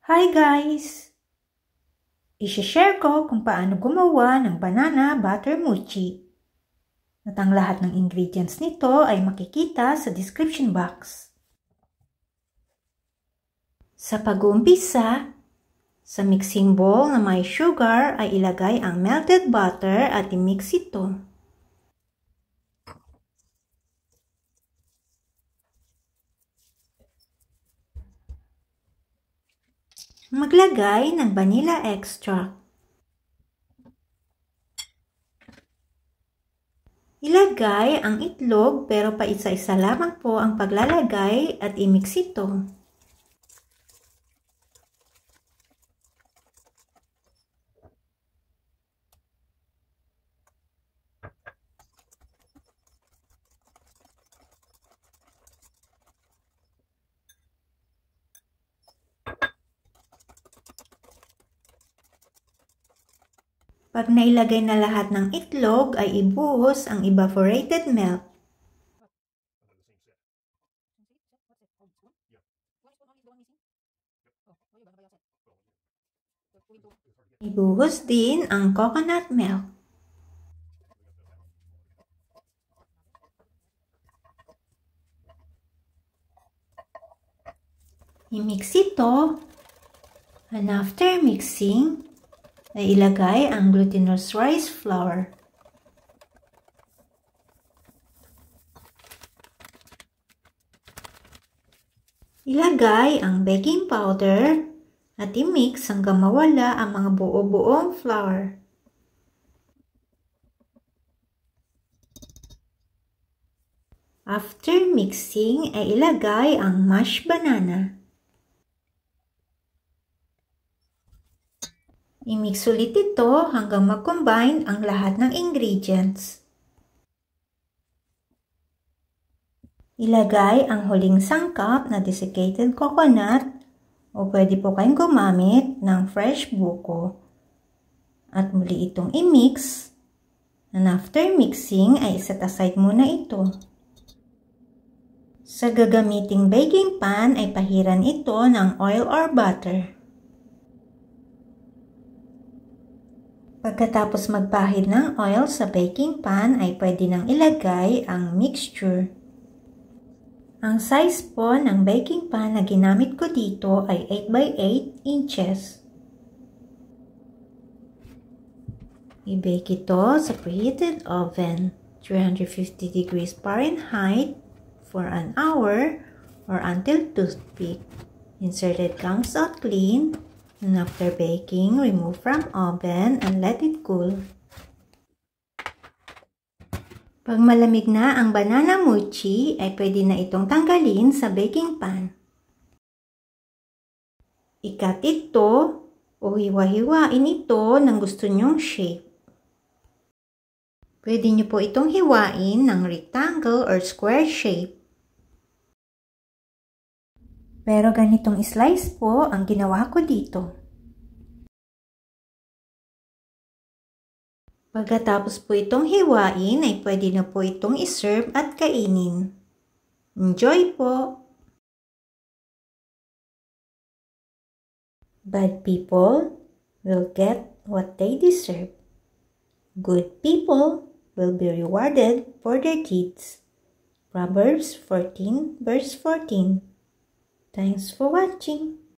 Hi guys! I-share ko kung paano gumawa ng banana butter mochi. At ang lahat ng ingredients nito ay makikita sa description box. Sa pag-uumpisa, sa mixing bowl na may sugar ay ilagay ang melted butter at i-mix ito. Maglagay ng vanilla extract. Ilagay ang itlog pero pa isa-isa lamang po ang paglalagay at i-mix ito. Pag nailagay na lahat ng itlog ay ibuhos ang evaporated milk. Ibuhos din ang coconut milk. I-mix ito, and after mixing, ay ilagay ang glutinous rice flour. Ilagay ang baking powder at i-mix hanggang mawala ang mga buo-buong flour. After mixing, ay ilagay ang mashed banana. I-mix ulit ito hanggang mag-combine ang lahat ng ingredients. Ilagay ang huling sangkap na desiccated coconut o pwede po kayong gumamit ng fresh buko. At muli itong i-mix. And after mixing ay set aside muna ito. Sa gagamiting baking pan ay pahiran ito ng oil or butter. Pagkatapos magpahid ng oil sa baking pan ay pwede nang ilagay ang mixture. Ang size po ng baking pan na ginamit ko dito ay 8x8 inches. I-bake ito sa preheated oven, 350 degrees Fahrenheit for an hour or until toothpick. Inserted comes out clean. And after baking, remove from oven and let it cool. Pag malamig na ang banana mochi, ay pwede na itong tanggalin sa baking pan. I-cut ito o hiwa-hiwain ito ng gusto nyong shape. Pwede nyo po itong hiwain ng rectangle or square shape. Pero ganitong slice po ang ginawa ko dito. Pagkatapos po itong hiwain ay pwede na po itong iserve at kainin. Enjoy po! Bad people will get what they deserve. Good people will be rewarded for their deeds. Proverbs 14 verse 14. Thanks for watching.